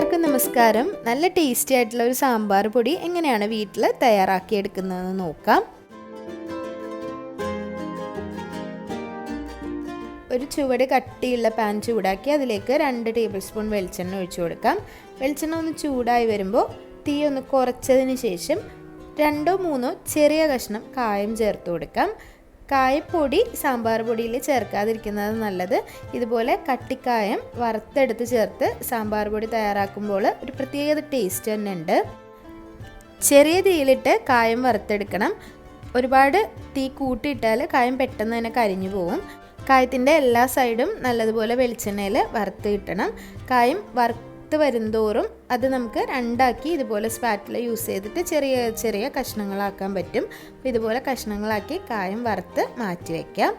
എല്ലാവർക്കും നമസ്കാരം. നല്ല ടേസ്റ്റി ആയിട്ടുള്ള ഒരു സാമ്പാർ പൊടി എങ്ങനെയാണ് വീട്ടിൽ തയ്യാറാക്കിയെടുക്കുന്നതെന്ന് നോക്കാം. ഒരു ചുവട് കട്ടിയുള്ള പാൻ ചൂടാക്കി അതിലേക്ക് 2 ടേബിൾ സ്പൂൺ വെളിച്ചെണ്ണ ഒഴിച്ചു കൊടുക്കാം. വെളിച്ചെണ്ണ ഒന്ന് ചൂടായി വരുമ്പോൾ തീ ഒന്ന് കുറച്ചതിന് ശേഷം 2-3 ചെറിയ കഷ്ണം കായം ചേർത്ത് കൊടുക്കാം. കായപ്പൊടി സാമ്പാർ പൊടിയിൽ ചേർക്കാതിരിക്കുന്നത് നല്ലത്. ഇതുപോലെ കട്ടിക്കായം വറുത്തെടുത്ത് ചേർത്ത് സാമ്പാർ പൊടി തയ്യാറാക്കുമ്പോൾ ഒരു പ്രത്യേക ടേസ്റ്റ് തന്നെ ഉണ്ട്. ചെറിയ തീയിലിട്ട് കായം വറുത്തെടുക്കണം. ഒരുപാട് തീ കൂട്ടിയിട്ടാൽ കായം പെട്ടെന്ന് തന്നെ കരിഞ്ഞു പോകും. കായത്തിൻ്റെ എല്ലാ സൈഡും നല്ലതുപോലെ വെളിച്ചെണ്ണയിൽ വറുത്ത് കിട്ടണം. കായം വറുത്ത് വരുന്തോറും അത് നമുക്ക് രണ്ടാക്കി ഇതുപോലെ സ്പാറ്റില യൂസ് ചെയ്തിട്ട് ചെറിയ ചെറിയ കഷ്ണങ്ങളാക്കാൻ പറ്റും. അപ്പോൾ ഇതുപോലെ കഷ്ണങ്ങളാക്കി കായം വറുത്ത് മാറ്റി വയ്ക്കാം.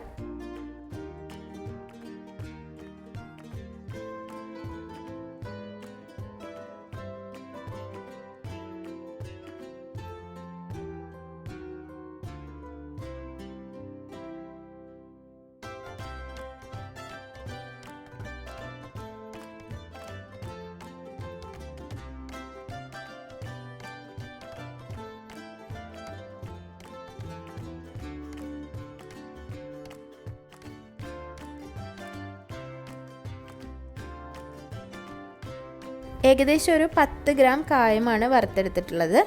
ഏകദേശം ഒരു 10 ഗ്രാം കായമാണ് വറുത്തെടുത്തിട്ടുള്ളത്.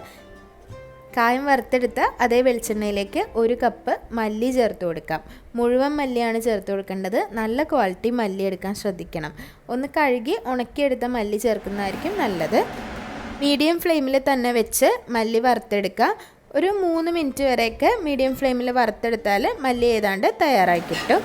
കായം വറുത്തെടുത്ത അതേ വെളിച്ചെണ്ണയിലേക്ക് 1 കപ്പ് മല്ലി ചേർത്ത് കൊടുക്കാം. മുഴുവൻ മല്ലിയാണ് ചേർത്ത് കൊടുക്കേണ്ടത്. നല്ല ക്വാളിറ്റി മല്ലി എടുക്കാൻ ശ്രദ്ധിക്കണം. ഒന്ന് കഴുകി ഉണക്കിയെടുത്ത മല്ലി ചേർക്കുന്നതായിരിക്കും നല്ലത്. മീഡിയം ഫ്ലെയിമിൽ തന്നെ വെച്ച് മല്ലി വറുത്തെടുക്കുക. ഒരു 3 മിനിറ്റ് വരെയൊക്കെ മീഡിയം ഫ്ലെയിമിൽ വറുത്തെടുത്താൽ മല്ലി ഏതാണ്ട് തയ്യാറായി കിട്ടും.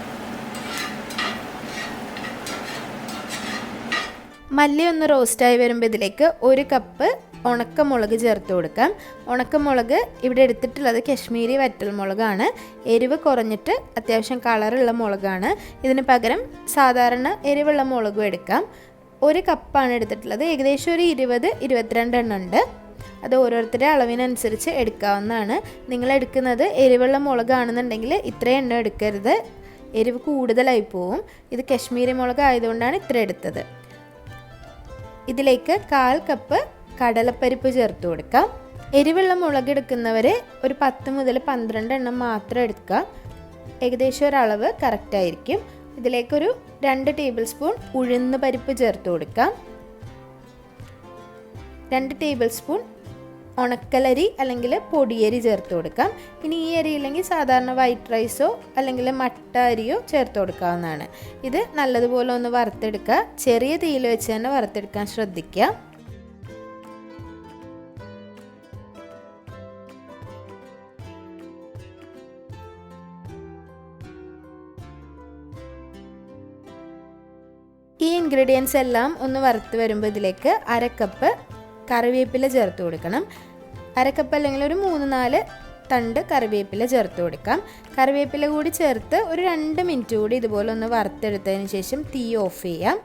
മല്ലി ഒന്ന് റോസ്റ്റായി വരുമ്പോൾ ഇതിലേക്ക് 1 കപ്പ് ഉണക്കമുളക് ചേർത്ത് കൊടുക്കാം. ഉണക്കമുളക് ഇവിടെ എടുത്തിട്ടുള്ളത് കശ്മീരി വറ്റൽമുളകാണ്. എരിവ് കുറഞ്ഞിട്ട് അത്യാവശ്യം കളറുള്ള മുളകാണ്. ഇതിന് പകരം സാധാരണ എരിവുള്ള മുളകും എടുക്കാം. 1 കപ്പാണ് എടുത്തിട്ടുള്ളത്. ഏകദേശം ഒരു 20-22 എണ്ണം ഉണ്ട്. അത് ഓരോരുത്തരുടെ അളവിനനുസരിച്ച് എടുക്കാവുന്നതാണ്. നിങ്ങൾ എടുക്കുന്നത് എരിവുള്ള മുളകാണെന്നുണ്ടെങ്കിൽ ഇത്രയും എണ്ണം എടുക്കരുത്, എരിവ് കൂടുതലായി പോവും. ഇത് കശ്മീരി മുളക് ആയതുകൊണ്ടാണ് ഇത്ര എടുത്തത്. ഇതിലേക്ക് 1/4 കപ്പ് കടലപ്പരിപ്പ് ചേർത്ത് കൊടുക്കാം. എരിവുള്ള മുളക് എടുക്കുന്നവർ ഒരു 10 മുതൽ 12 എണ്ണം മാത്രം എടുക്കുക. ഏകദേശം ഒരളവ് കറക്റ്റായിരിക്കും. ഇതിലേക്കൊരു 2 ടേബിൾ സ്പൂൺ ഉഴുന്ന് പരിപ്പ് ചേർത്ത് കൊടുക്കാം. 2 ടേബിൾ സ്പൂൺ ഉണക്കലരി അല്ലെങ്കിൽ പൊടിയരി ചേർത്ത് കൊടുക്കാം. ഇനി ഈ അരി ഇല്ലെങ്കിൽ സാധാരണ വൈറ്റ് റൈസോ അല്ലെങ്കിൽ മട്ട അരിയോ ചേർത്ത് കൊടുക്കാവുന്നതാണ്. ഇത് നല്ലതുപോലെ ഒന്ന് വറുത്തെടുക്കുക. ചെറിയ തീയിൽ വെച്ച് തന്നെ വറുത്തെടുക്കാൻ ശ്രദ്ധിക്കുക. ഈ ഇൻഗ്രീഡിയൻസ് എല്ലാം ഒന്ന് വറുത്ത് വരുമ്പോൾ ഇതിലേക്ക് 1/2 കപ്പ് കറിവേപ്പില ചേർത്ത് കൊടുക്കണം. 1/2 കപ്പ് അല്ലെങ്കിൽ ഒരു 3-4 തണ്ട് കറിവേപ്പില ചേർത്ത് കൊടുക്കാം. കറിവേപ്പില കൂടി ചേർത്ത് ഒരു 2 മിനിറ്റ് കൂടി ഇതുപോലെ ഒന്ന് വറുത്തെടുത്തതിന് ശേഷം തീ ഓഫ് ചെയ്യാം.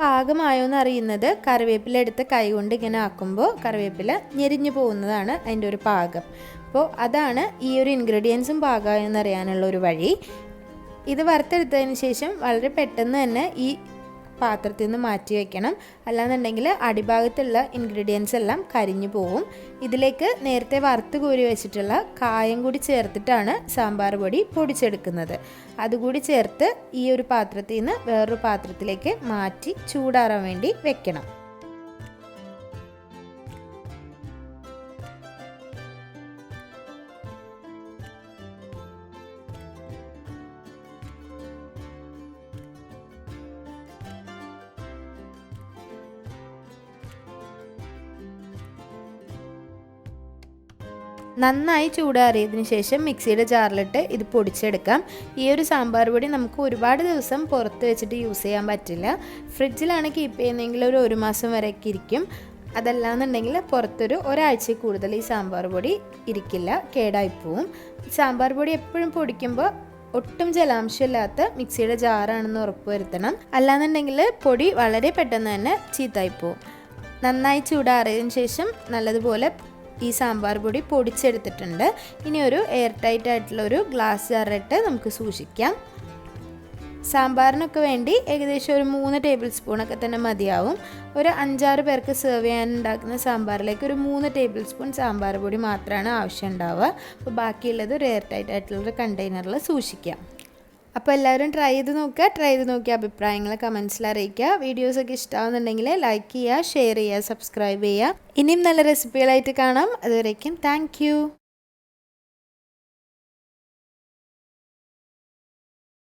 പാകമായോന്ന് അറിയുന്നത് കറിവേപ്പില എടുത്ത് കൈകൊണ്ട് ഇങ്ങനെ ആക്കുമ്പോൾ കറിവേപ്പില ഞെരിഞ്ഞു പോകുന്നതാണ് അതിൻ്റെ ഒരു പാകം. അപ്പോൾ അതാണ് ഈ ഒരു ഇൻഗ്രീഡിയൻസും പാകമായോന്ന് അറിയാനുള്ള ഒരു വഴി. ഇത് വറുത്തെടുത്തതിന് ശേഷം വളരെ പെട്ടെന്ന് തന്നെ ഈ പാത്രത്തിൽ നിന്ന് മാറ്റി വയ്ക്കണം. അല്ലാന്നുണ്ടെങ്കിൽ അടിഭാഗത്തുള്ള ഇൻഗ്രീഡിയൻസ് എല്ലാം കരിഞ്ഞു പോവും. ഇതിലേക്ക് നേരത്തെ വറുത്ത് കോരി വെച്ചിട്ടുള്ള കായം കൂടി ചേർത്തിട്ടാണ് സാമ്പാർ പൊടി പൊടിച്ചെടുക്കുന്നത്. അതുകൂടി ചേർത്ത് ഈ ഒരു പാത്രത്തിൽ നിന്ന് വേറൊരു പാത്രത്തിലേക്ക് മാറ്റി ചൂടാറാൻ വേണ്ടി വെക്കണം. നന്നായി ചൂടാറിയതിന് ശേഷം മിക്സിയുടെ ജാറിലിട്ട് ഇത് പൊടിച്ചെടുക്കാം. ഈ ഒരു സാമ്പാർ പൊടി നമുക്ക് ഒരുപാട് ദിവസം പുറത്ത് വെച്ചിട്ട് യൂസ് ചെയ്യാൻ പറ്റില്ല. ഫ്രിഡ്ജിലാണ് കീപ്പ് ചെയ്യുന്നതെങ്കിൽ ഒരു മാസം വരെയൊക്കെ ഇരിക്കും. അതല്ലാന്നുണ്ടെങ്കിൽ പുറത്തൊരു ഒരാഴ്ച കൂടുതൽ ഈ സാമ്പാർ പൊടി ഇരിക്കില്ല, കേടായിപ്പോവും. സാമ്പാർ പൊടി എപ്പോഴും പൊടിക്കുമ്പോൾ ഒട്ടും ജലാംശമില്ലാത്ത മിക്സിയുടെ ജാറാണെന്ന് ഉറപ്പ് വരുത്തണം. അല്ലാന്നുണ്ടെങ്കിൽ പൊടി വളരെ പെട്ടെന്ന് തന്നെ ചീത്തായിപ്പോവും. നന്നായി ചൂടാറിയതിന് ശേഷം നല്ലതുപോലെ ഈ സാമ്പാർ പൊടി പൊടിച്ചെടുത്തിട്ടുണ്ട്. ഇനി ഒരു എയർ ടൈറ്റ് ആയിട്ടുള്ള ഒരു ഗ്ലാസ് ജാറിലിട്ട് നമുക്ക് സൂക്ഷിക്കാം. സാമ്പാറിനൊക്കെ വേണ്ടി ഏകദേശം ഒരു 3 ടേബിൾ സ്പൂണൊക്കെ തന്നെ മതിയാവും. ഒരു 5-6 പേർക്ക് സെർവ് ചെയ്യാൻ ഉണ്ടാക്കുന്ന സാമ്പാറിലേക്ക് ഒരു 3 ടേബിൾ സ്പൂൺ സാമ്പാർ പൊടി മാത്രമാണ് ആവശ്യം ഉണ്ടാവുക. അപ്പോൾ ബാക്കിയുള്ളത് ഒരു എയർ ടൈറ്റ് ആയിട്ടുള്ളൊരു കണ്ടെയ്നറിൽ സൂക്ഷിക്കാം. അപ്പോൾ എല്ലാവരും ട്രൈ ചെയ്ത് നോക്കിയ അഭിപ്രായങ്ങൾ കമൻസിൽ അറിയിക്കുക. വീഡിയോസൊക്കെ ഇഷ്ടമാവുന്നുണ്ടെങ്കിൽ ലൈക്ക് ചെയ്യുക, ഷെയർ ചെയ്യുക, സബ്സ്ക്രൈബ് ചെയ്യുക. ഇനിയും നല്ല റെസിപ്പികളായിട്ട് കാണാം. അതുവരേക്കും താങ്ക് യു.